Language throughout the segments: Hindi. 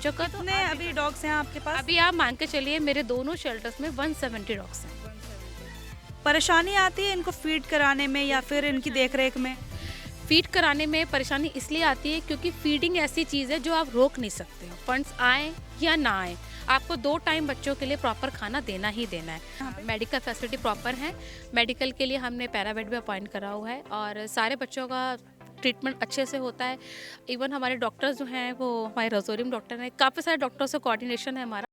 बच्चों का। तो कितने अभी डॉग्स हैं आपके पास? अभी आप मान के चलिए मेरे दोनों शेल्टर्स में 170 डॉग्स हैं। परेशानी आती है इनको फीड कराने में या फिर इनकी देखरेख में? फीड कराने में परेशानी इसलिए आती है क्योंकि फीडिंग ऐसी चीज़ है जो आप रोक नहीं सकते हो। फंड्स आए या ना आए, आपको 2 टाइम बच्चों के लिए प्रॉपर खाना देना ही देना है। मेडिकल फैसिलिटी प्रॉपर है। मेडिकल के लिए हमने पैरामेड भी अपॉइंट करा हुआ है और सारे बच्चों का ट्रीटमेंट अच्छे से होता है। इवन हमारे डॉक्टर्स जो हैं वो हमारे रजोरियम डॉक्टर हैं, काफ़ी सारे डॉक्टरों से कोऑर्डिनेशन है हमारा।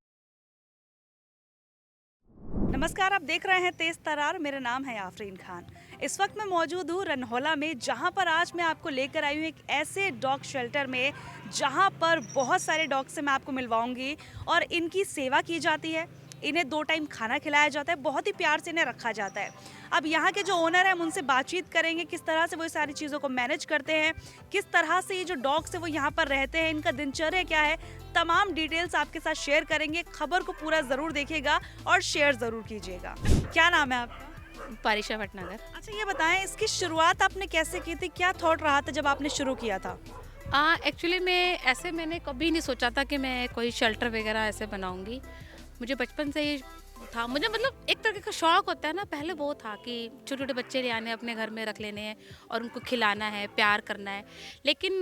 नमस्कार, आप देख रहे हैं तेज तरार। मेरा नाम है आफरीन खान। इस वक्त मैं मौजूद हूँ रनहौला में, जहाँ पर आज मैं आपको लेकर आई हूँ एक ऐसे डॉग शेल्टर में जहाँ पर बहुत सारे डॉग से मैं आपको मिलवाऊंगी और इनकी सेवा की जाती है। इन्हें 2 टाइम खाना खिलाया जाता है, बहुत ही प्यार से इन्हें रखा जाता है। अब यहाँ के जो ओनर हैं हम उनसे बातचीत करेंगे, किस तरह से वो सारी चीज़ों को मैनेज करते हैं, किस तरह से ये जो डॉग्स है वो यहाँ पर रहते हैं, इनका दिनचर्या क्या है, तमाम डिटेल्स आपके साथ शेयर करेंगे। खबर को पूरा ज़रूर देखिएगा और शेयर ज़रूर कीजिएगा। क्या नाम है आपका? पारिशा भटनागर। अच्छा, ये बताएं इसकी शुरुआत आपने कैसे की थी? क्या थॉट रहा था जब आपने शुरू किया था? एक्चुअली मैंने कभी नहीं सोचा था कि मैं कोई शेल्टर वगैरह ऐसे बनाऊंगी। मुझे बचपन से ही था, मुझे मतलब एक तरह का शौक होता है ना, पहले वो था कि छोटे छोटे बच्चे ले आने, अपने घर में रख लेने हैं और उनको खिलाना है, प्यार करना है। लेकिन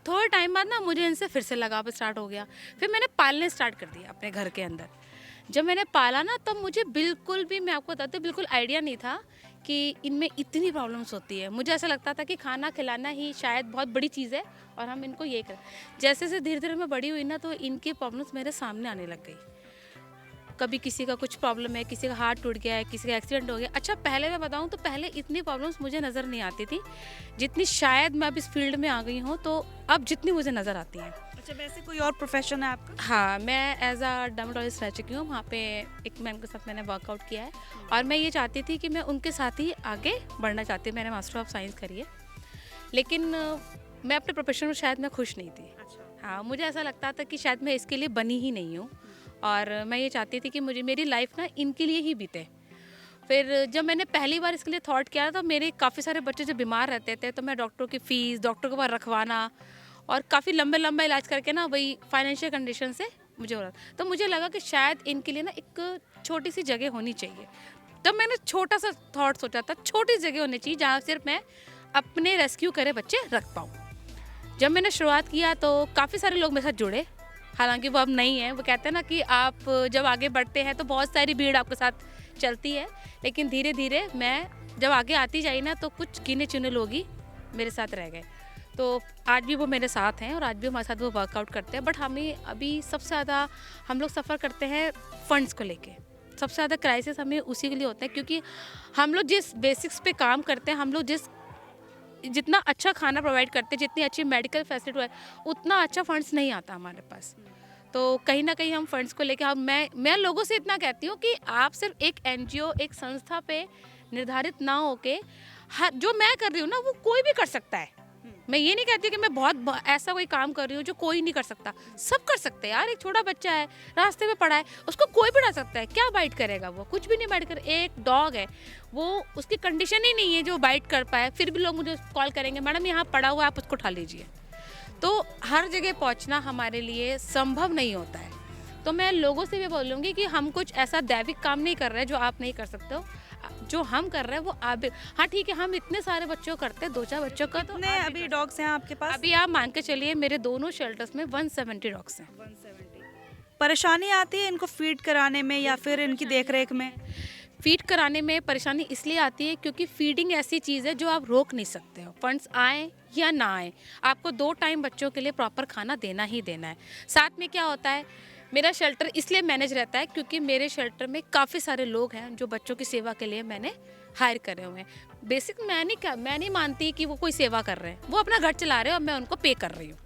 थोड़े टाइम बाद ना मुझे इनसे फिर से लगाव स्टार्ट हो गया। फिर मैंने पालने स्टार्ट कर दिया अपने घर के अंदर। जब मैंने पाला ना तब मुझे बिल्कुल भी, मैं आपको बताती हूँ, बिल्कुल आइडिया नहीं था कि इनमें इतनी प्रॉब्लम्स होती है। मुझे ऐसा लगता था कि खाना खिलाना ही शायद बहुत बड़ी चीज़ है और हम इनको ये करें। जैसे जैसे धीरे धीरे मैं बड़ी हुई ना तो इनकी प्रॉब्लम्स मेरे सामने आने लग गई। कभी किसी का कुछ प्रॉब्लम है, किसी का हाथ टूट गया है, किसी का एक्सीडेंट हो गया। अच्छा, पहले मैं बताऊं तो पहले इतनी प्रॉब्लम्स मुझे नज़र नहीं आती थी जितनी शायद मैं अब इस फील्ड में आ गई हूँ तो अब जितनी मुझे नज़र आती हैं। अच्छा, वैसे कोई और प्रोफेशन है आपका? हाँ, मैं एज अ डर्मेटोलॉजिस्ट रह चुकी हूँ। वहाँ पे एक मैम के साथ मैंने वर्कआउट किया है और मैं ये चाहती थी कि मैं उनके साथ ही आगे बढ़ना चाहती हूँ। मैंने मास्टर ऑफ साइंस करी है, लेकिन मैं अपने प्रोफेशन में शायद मैं खुश नहीं थी। हाँ, मुझे ऐसा लगता था कि शायद मैं इसके लिए बनी ही नहीं हूँ और मैं ये चाहती थी कि मुझे मेरी लाइफ ना इनके लिए ही बीते। फिर जब मैंने पहली बार इसके लिए थॉट किया तो मेरे काफ़ी सारे बच्चे जो बीमार रहते थे तो मैं डॉक्टरों की फ़ीस, डॉक्टर के पास रखवाना और काफ़ी लंबे लंबा इलाज करके ना वही फाइनेंशियल कंडीशन से मुझे हो रहा था। तो मुझे लगा कि शायद इनके लिए ना एक छोटी सी जगह होनी चाहिए। तब मैंने छोटा सा थॉट सोचा था, छोटी जगह होनी चाहिए जहाँ सिर्फ मैं अपने रेस्क्यू करे बच्चे रख पाऊँ। जब मैंने शुरुआत किया तो काफ़ी सारे लोग मेरे साथ जुड़े। हालांकि वो अब नहीं है। वो कहते हैं ना कि आप जब आगे बढ़ते हैं तो बहुत सारी भीड़ आपके साथ चलती है, लेकिन धीरे धीरे मैं जब आगे आती जाई ना तो कुछ गिने चुने लोग ही मेरे साथ रह गए। तो आज भी वो मेरे साथ हैं और आज भी हमारे साथ वो वर्कआउट करते हैं। बट हमें अभी सबसे ज़्यादा हम लोग सफ़र करते हैं फंड्स को लेके। सबसे ज़्यादा क्राइसिस हमें उसी के लिए होता है क्योंकि हम लोग जिस बेसिक्स पे काम करते हैं, हम लोग जितना अच्छा खाना प्रोवाइड करते हैं, जितनी अच्छी मेडिकल फैसिलिटी है, उतना अच्छा फंड्स नहीं आता हमारे पास। तो कहीं ना कहीं हम फंड्स को लेकर मैं लोगों से इतना कहती हूँ कि आप सिर्फ एक एनजीओ, एक संस्था पे निर्धारित ना होके जो मैं कर रही हूँ ना वो कोई भी कर सकता है। मैं ये नहीं कहती कि मैं बहुत ऐसा कोई काम कर रही हूँ जो कोई नहीं कर सकता। सब कर सकते हैं यार। एक छोटा बच्चा है, रास्ते में पड़ा है, उसको कोई भी ला सकता है। क्या बाइट करेगा वो? कुछ भी नहीं बाइट कर। एक डॉग है, वो उसकी कंडीशन ही नहीं है जो बाइट कर पाए, फिर भी लोग मुझे कॉल करेंगे, मैडम यहाँ पड़ा हुआ है, आप उसको उठा लीजिए। तो हर जगह पहुँचना हमारे लिए संभव नहीं होता है। तो मैं लोगों से भी बोलूँगी कि हम कुछ ऐसा दैविक काम नहीं कर रहे जो आप नहीं कर सकते हो। जो हम कर रहे हैं वो आप भी। हाँ ठीक है, हम इतने सारे बच्चों को करते हैं, 2-4 बच्चों का। तो कितने अभी डॉग्स हैं आपके पास? अभी आप मान के चलिए मेरे दोनों शेल्टर्स में 170 डॉग्स हैं। 170। परेशानी आती है इनको फीड कराने में या फिर इनकी देखरेख में? फीड कराने में परेशानी इसलिए आती है क्योंकि फीडिंग ऐसी चीज़ है जो आप रोक नहीं सकते हो। फंड्स आए या ना आए, आपको 2 टाइम बच्चों के लिए प्रॉपर खाना देना ही देना है। साथ में क्या होता है, मेरा शेल्टर इसलिए मैनेज रहता है क्योंकि मेरे शेल्टर में काफ़ी सारे लोग हैं जो बच्चों की सेवा के लिए मैंने हायर करे हुए हैं। बेसिक मैं नहीं मानती कि वो कोई सेवा कर रहे हैं, वो अपना घर चला रहे हैं और मैं उनको पे कर रही हूँ।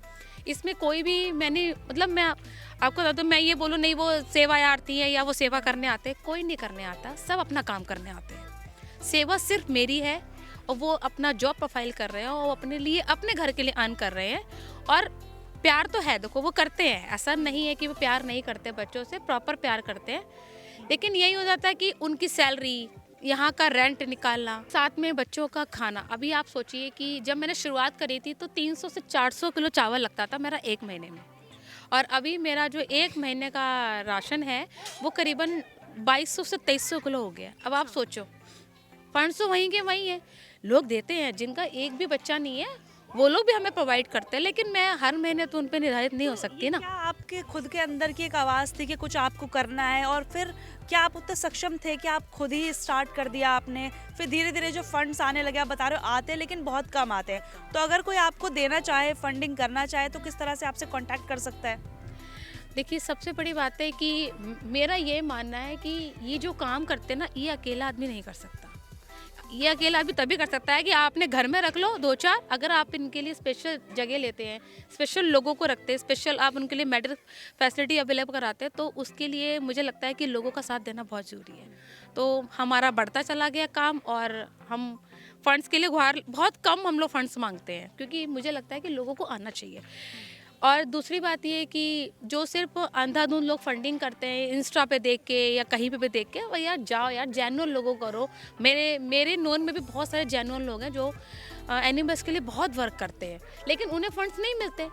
इसमें कोई भी मैंने मतलब मैं आपको बता दूँ, मैं ये बोलूँ नहीं वो सेवायार्थी है या वो सेवा करने आते हैं, कोई नहीं करने आता। सब अपना काम करने आते हैं। सेवा सिर्फ मेरी है और वो अपना जॉब प्रोफाइल कर रहे हैं और वो अपने लिए, अपने घर के लिए अर्न कर रहे हैं। और प्यार तो है, देखो वो करते हैं, ऐसा नहीं है कि वो प्यार नहीं करते, बच्चों से प्रॉपर प्यार करते हैं। लेकिन यही हो जाता है कि उनकी सैलरी, यहाँ का रेंट निकालना, साथ में बच्चों का खाना। अभी आप सोचिए कि जब मैंने शुरुआत करी थी तो 300 से 400 किलो चावल लगता था मेरा एक महीने में, और अभी मेरा जो 1 महीने का राशन है वो करीबन 2200 से 2300 किलो हो गया। अब आप सोचो, फंड्स तो वहीं के वहीं हैं, लोग देते हैं, जिनका एक भी बच्चा नहीं है वो लोग भी हमें प्रोवाइड करते हैं, लेकिन मैं हर महीने तो उन पे निर्धारित नहीं हो सकती ना। क्या आपके खुद के अंदर की एक आवाज़ थी कि कुछ आपको करना है, और फिर क्या आप उतने सक्षम थे कि आप खुद ही स्टार्ट कर दिया आपने? फिर धीरे धीरे जो फंड्स आने लगे, आप बता रहे हो आते हैं लेकिन बहुत कम आते हैं, तो अगर कोई आपको देना चाहे, फंडिंग करना चाहे, तो किस तरह से आपसे कांटेक्ट कर सकता है? देखिए, सबसे बड़ी बात है कि मेरा ये मानना है कि ये जो काम करते हैं ना, ये अकेला आदमी नहीं कर सकता। ये अकेला आदमी तभी कर सकता है कि आप अपने घर में रख लो 2-4, अगर आप इनके लिए स्पेशल जगह लेते हैं, स्पेशल लोगों को रखते हैं, स्पेशल आप उनके लिए मेडिकल फैसिलिटी अवेलेबल कराते हैं, तो उसके लिए मुझे लगता है कि लोगों का साथ देना बहुत ज़रूरी है। तो हमारा बढ़ता चला गया काम, और हम फंड्स के लिए गुहार, बहुत कम हम लोग फंड्स मांगते हैं, क्योंकि मुझे लगता है कि लोगों को आना चाहिए। और दूसरी बात ये है कि जो सिर्फ अंधाधुंध लोग फंडिंग करते हैं इंस्टा पे देख के या कहीं पे भी देख के, वो यार जाओ यार, जेन्युइन लोगों को करो। मेरे नोन में भी बहुत सारे जेन्युइन लोग हैं जो एनिमल्स के लिए बहुत वर्क करते हैं, लेकिन उन्हें फंड्स नहीं मिलते।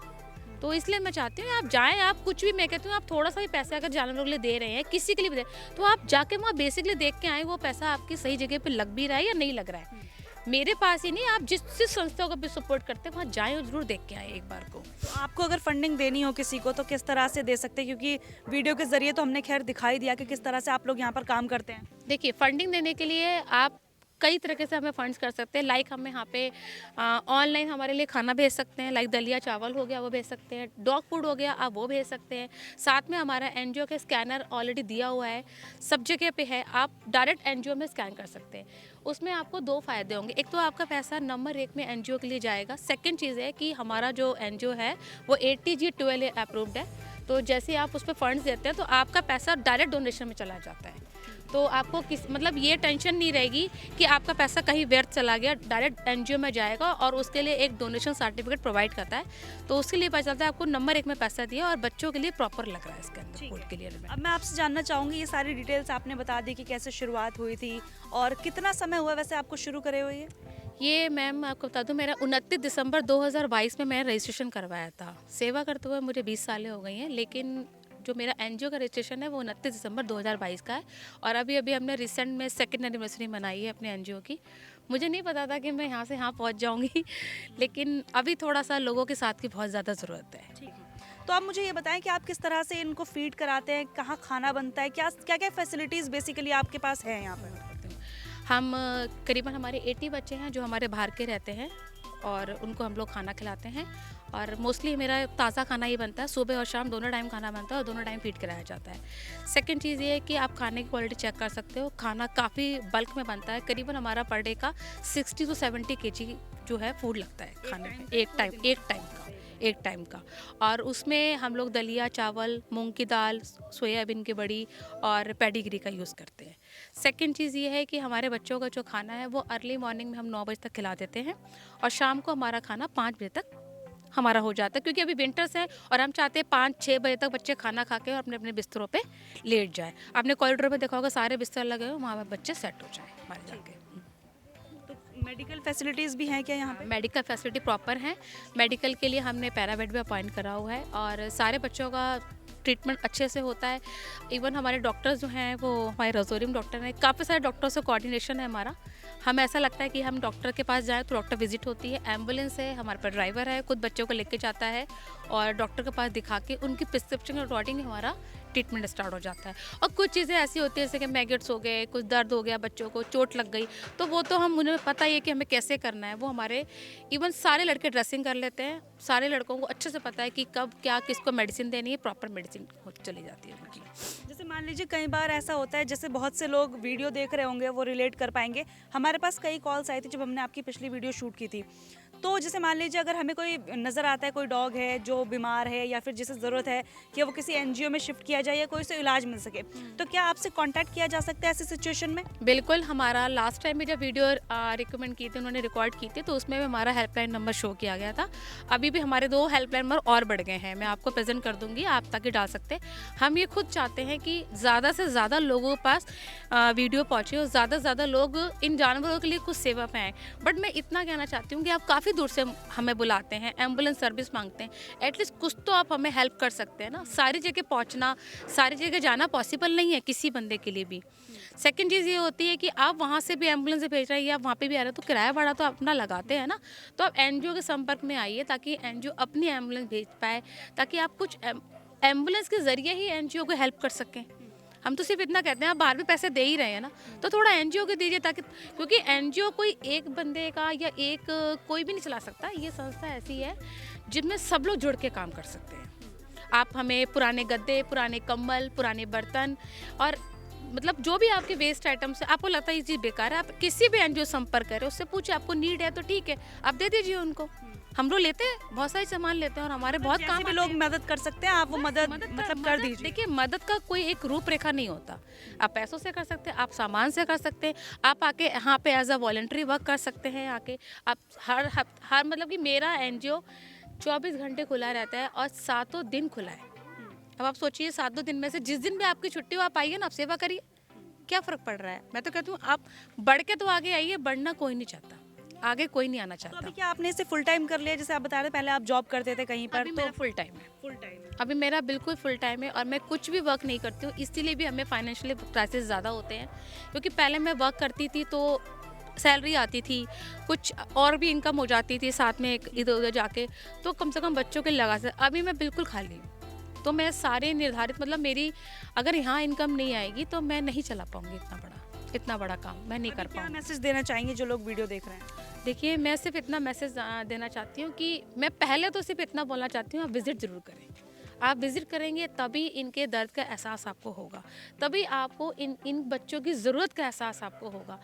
तो इसलिए मैं चाहती हूँ आप जाएँ, आप कुछ भी, मैं कहती हूँ आप थोड़ा सा भी पैसा अगर जानवरों के लिए दे रहे हैं, किसी के लिए भी दे, तो आप जाके वहाँ बेसिकली देख के आएँ वो पैसा आपकी सही जगह पे लग भी रहा है या नहीं लग रहा है। मेरे पास ही नहीं, आप जिस जिस संस्था को भी सपोर्ट करते हैं वहाँ जाएँ और ज़रूर देख के आएँ एक बार को। तो आपको अगर फंडिंग देनी हो किसी को, तो किस तरह से दे सकते हैं? क्योंकि वीडियो के जरिए तो हमने खैर दिखाई दिया कि किस तरह से आप लोग यहाँ पर काम करते हैं। देखिए, फंडिंग देने के लिए आप कई तरीके से हमें फंड्स कर सकते हैं। लाइक हम यहाँ पे ऑनलाइन हमारे लिए खाना भेज सकते हैं, लाइक दलिया चावल हो गया वो भेज सकते हैं, डॉग फूड हो गया आप वो भेज सकते हैं। साथ में हमारा एनजीओ का स्कैनर ऑलरेडी दिया हुआ है, सब जगह पे है, आप डायरेक्ट एनजीओ में स्कैन कर सकते हैं। उसमें आपको 2 फ़ायदे होंगे, एक तो आपका पैसा नंबर 1 में एनजीओ के लिए जाएगा। सेकेंड चीज़ है कि हमारा जो एनजीओ है वो ATG-12A अप्रूव्ड है, तो जैसे आप उस पर फंड्स देते हैं तो आपका पैसा डायरेक्ट डोनेशन में चला जाता है। तो आपको मतलब ये टेंशन नहीं रहेगी कि आपका पैसा कहीं व्यर्थ चला गया, डायरेक्ट एनजीओ में जाएगा और उसके लिए एक डोनेशन सर्टिफिकेट प्रोवाइड करता है। तो उसके लिए पता चलता है आपको नंबर 1 में पैसा दिया और बच्चों के लिए प्रॉपर लग रहा है इसके अंदर फूड के लिए। अब मैं आपसे जानना चाहूँगी, ये सारी डिटेल्स आपने बता दी कि कैसे शुरुआत हुई थी और कितना समय हुआ वैसे आपको शुरू करे हुए? ये मैम आपको बता दूं, मेरा 29 दिसंबर 2022 में मैंने रजिस्ट्रेशन करवाया था। सेवा करते हुए मुझे 20 सालें हो गई हैं, लेकिन जो मेरा एनजीओ का रजिस्ट्रेशन है वो 29 दिसंबर 2022 का है। और अभी हमने रिसेंट में 2nd एनिवर्सरी मनाई है अपने एनजीओ की। मुझे नहीं पता था कि मैं यहाँ से यहाँ पहुँच जाऊँगी लेकिन अभी थोड़ा सा लोगों के साथ की बहुत ज़्यादा ज़रूरत है। ठीक है, तो आप मुझे ये बताएं कि आप किस तरह से इनको फीड कराते हैं, कहाँ खाना बनता है, क्या क्या क्या फैसिलिटीज़ बेसिकली आपके पास है यहाँ पर? हम करीबन हमारे 80 बच्चे हैं जो हमारे बाहर के रहते हैं और उनको हम लोग खाना खिलाते हैं। और मोस्टली मेरा ताज़ा खाना ही बनता है, सुबह और शाम दोनों टाइम खाना बनता है और दोनों टाइम फीड कराया जाता है। सेकंड चीज़ ये है कि आप खाने की क्वालिटी चेक कर सकते हो, खाना काफ़ी बल्क में बनता है। करीबन हमारा पर डे का 60 to 70 kg जो है फूड लगता है खाने में, एक टाइम का। और उसमें हम लोग दलिया चावल, मूंग की दाल, सोयाबीन की बड़ी और पेडिग्री का यूज़ करते हैं। सेकंड चीज़ ये है कि हमारे बच्चों का जो खाना है वो अर्ली मॉर्निंग में हम 9 बजे तक खिला देते हैं और शाम को हमारा खाना 5 बजे तक हमारा हो जाता है, क्योंकि अभी विंटर्स है और हम चाहते हैं 5-6 बजे तक बच्चे खाना खा के और अपने अपने बिस्तरों पे लेट जाए। आपने कॉरिडोर में देखा होगा सारे बिस्तर लगे हुए, वहाँ पर बच्चे सेट हो जाए हमारे जाके। तो मेडिकल फैसिलिटीज़ भी हैं क्या यहाँ पे? मेडिकल फैसिलिटी प्रॉपर है। मेडिकल के लिए हमने पैरामेड भी अपॉइंट करा हुआ है और सारे बच्चों का ट्रीटमेंट अच्छे से होता है। इवन हमारे डॉक्टर्स जो हैं वो हमारे रजोरियम डॉक्टर हैं, काफ़ी सारे डॉक्टरों से कोऑर्डिनेशन है हमारा। हमें ऐसा लगता है कि हम डॉक्टर के पास जाएँ तो डॉक्टर विजिट होती है, एम्बुलेंस है, हमारे पास ड्राइवर है, खुद बच्चों को लेके जाता है और डॉक्टर के पास दिखा के उनकी प्रिस्क्रिप्शन के अकॉर्डिंग हमारा ट्रीटमेंट स्टार्ट हो जाता है। और कुछ चीज़ें ऐसी होती है जैसे कि मैगेट्स हो गए, कुछ दर्द हो गया, बच्चों को चोट लग गई, तो वो तो हम उन्हें पता ही है कि हमें कैसे करना है। वो हमारे इवन सारे लड़के ड्रेसिंग कर लेते हैं, सारे लड़कों को अच्छे से पता है कि कब क्या किसको मेडिसिन देनी है, प्रॉपर मेडिसिन चली जाती है उनकी। जैसे मान लीजिए कई बार ऐसा होता है, जैसे बहुत से लोग वीडियो देख रहे होंगे वो रिलेट कर पाएंगे, हमारे पास कई कॉल्स आई थी जब हमने आपकी पिछली वीडियो शूट की थी। तो जैसे मान लीजिए अगर हमें कोई नज़र आता है, कोई डॉग है जो बीमार है या फिर जिसे ज़रूरत है कि वो किसी एनजीओ में शिफ्ट किया जाए या कोई से इलाज मिल सके, तो क्या आपसे कांटेक्ट किया जा सकता है ऐसी सिचुएशन में? बिल्कुल, हमारा लास्ट टाइम में जब वीडियो रिकमेंड की थी, उन्होंने रिकॉर्ड की थी, तो उसमें भी हमारा हेल्पलाइन नंबर शो किया गया था। अभी भी हमारे 2 हेल्पलाइन नंबर और बढ़ गए हैं, मैं आपको प्रेजेंट कर दूंगी, आप ताकि डाल सकते हैं। हम ये खुद चाहते हैं कि ज़्यादा से ज़्यादा लोगों के पास वीडियो पहुँचे और ज़्यादा से ज़्यादा लोग इन जानवरों के लिए कुछ सेवा पाएँ। बट मैं इतना कहना चाहती हूँ कि आप काफ़ी काफ़ी दूर से हमें बुलाते हैं, एम्बुलेंस सर्विस मांगते हैं, एटलीस्ट कुछ तो आप हमें हेल्प कर सकते हैं ना। सारी जगह पहुंचना, सारी जगह जाना पॉसिबल नहीं है किसी बंदे के लिए भी। सेकंड चीज़ ये होती है कि आप वहाँ से भी एम्बुलेंस से भेज रहे हैं या आप वहाँ पे भी आ रहे हो, तो किराया भाड़ा तो अपना लगाते हैं ना। तो आप एनजीओ के संपर्क में आइए ताकि एनजीओ अपनी एम्बुलेंस भेज पाए, ताकि आप कुछ एम्बुलेंस के ज़रिए ही एनजीओ को हेल्प कर सकें। हम तो सिर्फ इतना कहते हैं, आप बाहर भी पैसे दे ही रहे हैं ना, तो थोड़ा एनजीओ को दीजिए, ताकि क्योंकि एनजीओ कोई एक बंदे का या एक कोई भी नहीं चला सकता। ये संस्था ऐसी है जिनमें सब लोग जुड़ के काम कर सकते हैं। आप हमें पुराने गद्दे, पुराने कंबल, पुराने बर्तन और मतलब जो भी आपके वेस्ट आइटम्स है, आपको लगता है ये चीज़ बेकार है, आप किसी भी एनजीओ संपर्क करें, उससे पूछे आपको नीड है तो ठीक है, आप दे दीजिए उनको। हम लोग लेते हैं, बहुत सारे सामान लेते हैं और हमारे बहुत काम भी लोग मदद कर सकते हैं, आप वो मदद मतलब कर दीजिए। देखिए, मदद का कोई एक रूपरेखा नहीं होता। आप पैसों से कर सकते हैं, आप सामान से कर सकते हैं, आप आके यहाँ पे एज अ वॉलंटरी वर्क कर सकते हैं। आके आप हर मतलब कि मेरा एनजीओ 24 घंटे खुला रहता है और 7 दिन खुला है। अब आप सोचिए, 7 दिन में से जिस दिन भी आपकी छुट्टी हो आप आइए ना, आप सेवा करिए, क्या फ़र्क पड़ रहा है। मैं तो कहती हूँ आप बढ़ के तो आगे आइए, बढ़ना कोई नहीं चाहता, आगे कोई नहीं आना तो चाहता। अभी क्या आपने इसे फुल टाइम कर लिया? जैसे आप बता रहे थे पहले आप जॉब करते थे कहीं पर, अभी मेरा फुल टाइम है। फुल टाइम अभी मेरा बिल्कुल फुल टाइम है और मैं कुछ भी वर्क नहीं करती हूँ, इसीलिए भी हमें फाइनेंशियली क्राइसिस ज़्यादा होते हैं। क्योंकि पहले मैं वर्क करती थी तो सैलरी आती थी, कुछ और भी इनकम हो जाती थी साथ में इधर उधर जाके, तो कम से कम बच्चों के लगा से। अभी मैं बिल्कुल खाली हूँ, तो मैं सारे निर्धारित मतलब मेरी अगर यहाँ इनकम नहीं आएगी तो मैं नहीं चला पाऊँगी इतना बड़ा काम मैं नहीं कर क्या पाऊँगी। मैसेज देना चाहेंगे जो लोग वीडियो देख रहे हैं? देखिए, मैं सिर्फ इतना मैसेज देना चाहती हूँ कि मैं पहले तो सिर्फ इतना बोलना चाहती हूँ, आप विज़िट ज़रूर करें। आप विज़िट करेंगे तभी इनके दर्द का एहसास आपको होगा, तभी आपको इन बच्चों की ज़रूरत का एहसास आपको होगा।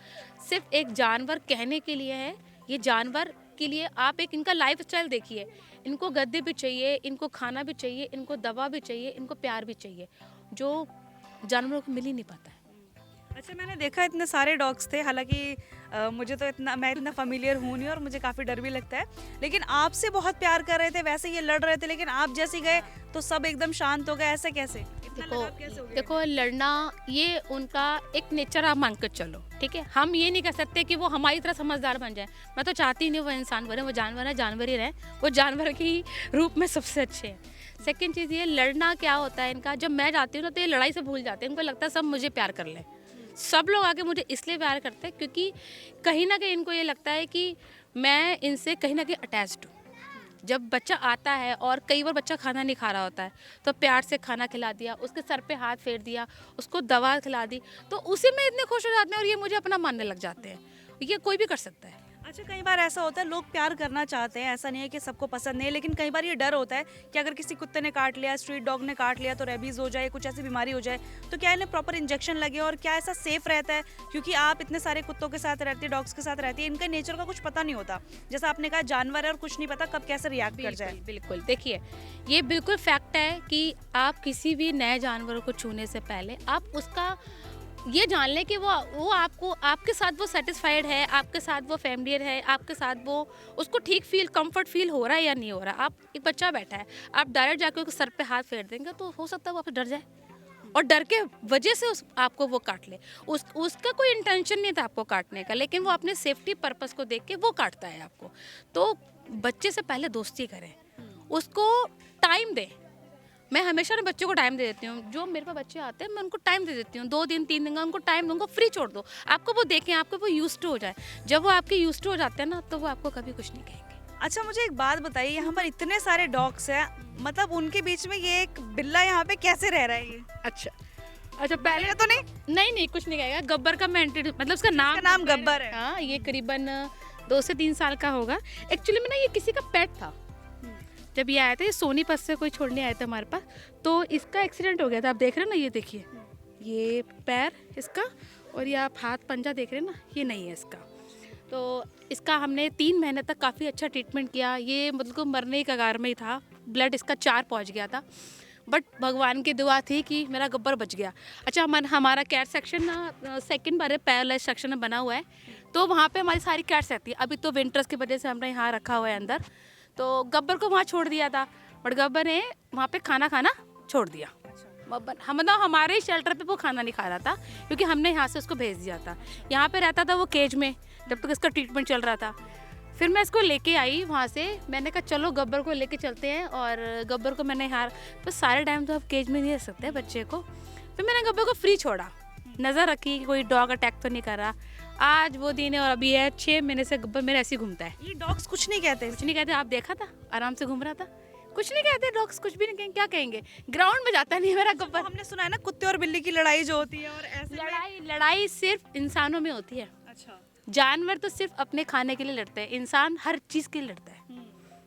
सिर्फ एक जानवर कहने के लिए है, ये जानवर के लिए आप एक इनका लाइफस्टाइल देखिए। इनको गद्दे भी चाहिए, इनको खाना भी चाहिए, इनको दवा भी चाहिए, इनको प्यार भी चाहिए, जो जानवरों को मिल ही नहीं पाता है। अच्छा, मैंने देखा इतने सारे डॉग्स थे, हालांकि मुझे तो मैं इतना फेमिलियर हूँ नहीं और मुझे काफ़ी डर भी लगता है, लेकिन आपसे बहुत प्यार कर रहे थे, वैसे ये लड़ रहे थे, लेकिन आप जैसे गए तो सब एकदम शांत हो गए। ऐसे कैसे? इतना लगाव कैसे हो गया? देखो, लड़ना ये उनका एक नेचर आप मान कर चलो, ठीक है। हम ये नहीं कह सकते कि वो हमारी तरह समझदार बन जाए। मैं तो चाहती नहीं वो इंसान बने, वो जानवर है, जानवर ही रहे, वो जानवर के ही रूप में सबसे अच्छे हैं। सेकेंड चीज़ ये लड़ना क्या होता है इनका, जब मैं जाती हूँ ना तो ये लड़ाई से भूल जाते हैं, इनको लगता है सब मुझे प्यार कर लें। सब लोग आके मुझे इसलिए प्यार करते हैं क्योंकि कहीं ना कहीं इनको ये लगता है कि मैं इनसे कहीं ना कहीं अटैच्ड हूँ। जब बच्चा आता है और कई बार बच्चा खाना नहीं खा रहा होता है, तो प्यार से खाना खिला दिया, उसके सर पे हाथ फेर दिया, उसको दवा खिला दी, तो उसी में इतने खुश हो जाते हैं और ये मुझे अपना मानने लग जाते हैं। ये कोई भी कर सकता है। अच्छा, कई बार ऐसा होता है लोग प्यार करना चाहते हैं, ऐसा नहीं है कि सबको पसंद नहीं है, लेकिन कई बार ये डर होता है कि अगर किसी कुत्ते ने काट लिया, स्ट्रीट डॉग ने काट लिया तो रेबीज हो जाए, कुछ ऐसी बीमारी हो जाए, तो क्या इन्हें प्रॉपर इंजेक्शन लगे और क्या ऐसा सेफ रहता है? क्योंकि आप इतने सारे कुत्तों के साथ रहती है, डॉग्स के साथ रहती है, इनका नेचर का कुछ पता नहीं होता, जैसा आपने कहा जानवर है और कुछ नहीं पता कब कैसे रिएक्ट कर जाए। बिल्कुल, देखिए, ये बिल्कुल फैक्ट है कि आप किसी भी नए जानवर को छूने से पहले आप उसका ये जान लें कि वो आपको आपके साथ वो सेटिस्फाइड है, आपके साथ वो फैमिलियर है, आपके साथ वो उसको ठीक कंफर्ट फील हो रहा है या नहीं हो रहा। आप एक बच्चा बैठा है, आप डायरेक्ट जाके उसके सर पे हाथ फेर देंगे तो हो सकता है वो आपसे डर जाए और डर के वजह से आपको वो काट ले। उसका कोई इंटेंशन नहीं था आपको काटने का, लेकिन वो अपने सेफ्टी पर्पस को देख के वो काटता है आपको। तो बच्चे से पहले दोस्ती करें, उसको टाइम दें। मैं हमेशा ना बच्चों को टाइम दे देती हूँ। जो मेरे पास बच्चे आते हैं मैं उनको टाइम दे देती हूँ, 2 दिन 3 दिन का उनको टाइम दूँगा, फ्री छोड़ दो। आपको वो देखें, आपको वो यूज्ड हो जाए। जब वो आपके यूज्ड हो जाते हैं ना तो वो आपको कभी कुछ नहीं कहेंगे। अच्छा, मुझे एक बात बताइए, यहाँ पर इतने सारे डॉग्स हैं, मतलब उनके बीच में ये एक बिल्ला यहाँ पे कैसे रह रहा है ये? अच्छा, पहले तो नहीं कुछ नहीं कहेगा। गब्बर का मैं मतलब उसका नाम गब्बर है। हाँ, ये करीबन 2 से 3 साल का होगा। एक्चुअली में ना ये किसी का पेट था। जब ये आया था, ये सोनीपत से कोई छोड़ने आया था हमारे पास, तो इसका एक्सीडेंट हो गया था। आप देख रहे हैं ना, ये देखिए, ये पैर इसका और ये आप हाथ पंजा देख रहे हैं ना, ये नहीं है इसका। तो इसका हमने 3 महीने तक काफ़ी अच्छा ट्रीटमेंट किया। ये मतलब मरने की कगार में ही था, ब्लड इसका 4 पहुंच गया था, बट भगवान की दुआ थी कि मेरा गब्बर बच गया। अच्छा, हमारा कैट सेक्शन ना सेकंड बार पैरालाइज सेक्शन में बना हुआ है, तो वहाँ पे हमारी सारी कैट्स रहती है। अभी तो विंटर्स की वजह से हमने यहाँ रखा हुआ है अंदर, तो गब्बर को वहाँ छोड़ दिया था, बट गब्बर ने वहाँ पे खाना छोड़ दिया। हमारे ही शेल्टर पे वो खाना नहीं खा रहा था क्योंकि हमने यहाँ से उसको भेज दिया था। यहाँ पे रहता था वो केज में जब तक इसका ट्रीटमेंट चल रहा था। फिर मैं इसको लेके आई वहाँ से, मैंने कहा चलो गब्बर को लेके चलते हैं। और गब्बर को मैंने यार बस सारे टाइम तो आप केज में नहीं रख सकते बच्चे को। फिर मैंने गब्बर को फ्री छोड़ा, नज़र रखी कि कोई डॉग अटैक तो नहीं कर रहा। आज वो दिन है और अभी है 6 महीने से गब्बर मेरा ऐसे ही घूमता है। ये डॉग्स कुछ नहीं कहते? कुछ नहीं कहते, आप देखा था आराम से घूम रहा था, कुछ नहीं कहते डॉग्स, कुछ भी नहीं कहेंगे। क्या कहेंगे, ग्राउंड में जाता नहीं है मेरा गब्बर। हमने सुना है ना कुत्ते और बिल्ली की लड़ाई जो होती है, और ऐसे लड़ाई सिर्फ इंसानों में होती है। अच्छा। जानवर तो सिर्फ अपने खाने के लिए लड़ते हैं, इंसान हर चीज़ के लिए लड़ता है।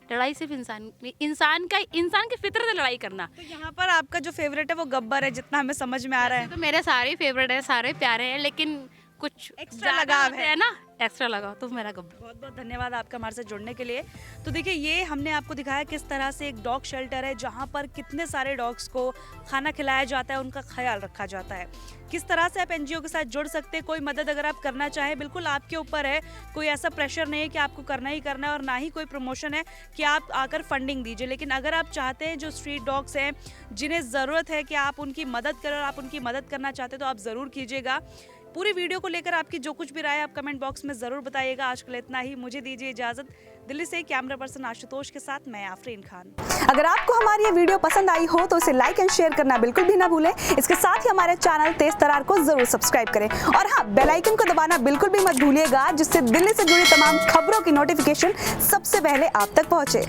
लड़ाई सिर्फ इंसान की फितरत है लड़ाई करना। तो यहाँ पर आपका जो फेवरेट है वो गब्बर है, जितना हमें समझ में आ रहा है। तो मेरे सारे फेवरेट है, सारे प्यारे हैं, लेकिन कुछ एक्स्ट्रा लगाव है ना, एक्स्ट्रा लगाव तो मेरा गब्बर। बहुत बहुत धन्यवाद आपका हमारे साथ जुड़ने के लिए। तो देखिए, ये हमने आपको दिखाया किस तरह से एक डॉग शेल्टर है जहाँ पर कितने सारे डॉग्स को खाना खिलाया जाता है, उनका ख्याल रखा जाता है। किस तरह से आप एनजीओ के साथ जुड़ सकते हैं, कोई मदद अगर आप करना चाहें बिल्कुल आपके ऊपर है, कोई ऐसा प्रेशर नहीं है कि आपको करना ही करना है, और ना ही कोई प्रमोशन है कि आप आकर फंडिंग दीजिए। लेकिन अगर आप चाहते हैं, जो स्ट्रीट डॉग्स हैं जिन्हें ज़रूरत है कि आप उनकी मदद करें और आप उनकी मदद करना चाहते हैं, तो आप ज़रूर कीजिएगा। पूरी वीडियो को लेकर आपकी जो कुछ भी राय है आप कमेंट बॉक्स में ज़रूर बताइएगा। आज के लिए इतना ही, मुझे दीजिए इजाज़त। दिल्ली से कैमरा पर्सन आशुतोष के साथ मैं आफरीन खान। अगर आपको हमारी ये वीडियो पसंद आई हो तो इसे लाइक एंड शेयर करना बिल्कुल भी ना भूलें। इसके साथ ही हमारे चैनल तेज तरार को जरूर सब्सक्राइब करें, और हाँ, बेल आइकन को दबाना बिल्कुल भी मत भूलिएगा, जिससे दिल्ली से जुड़ी तमाम खबरों की नोटिफिकेशन सबसे पहले आप तक पहुंचे।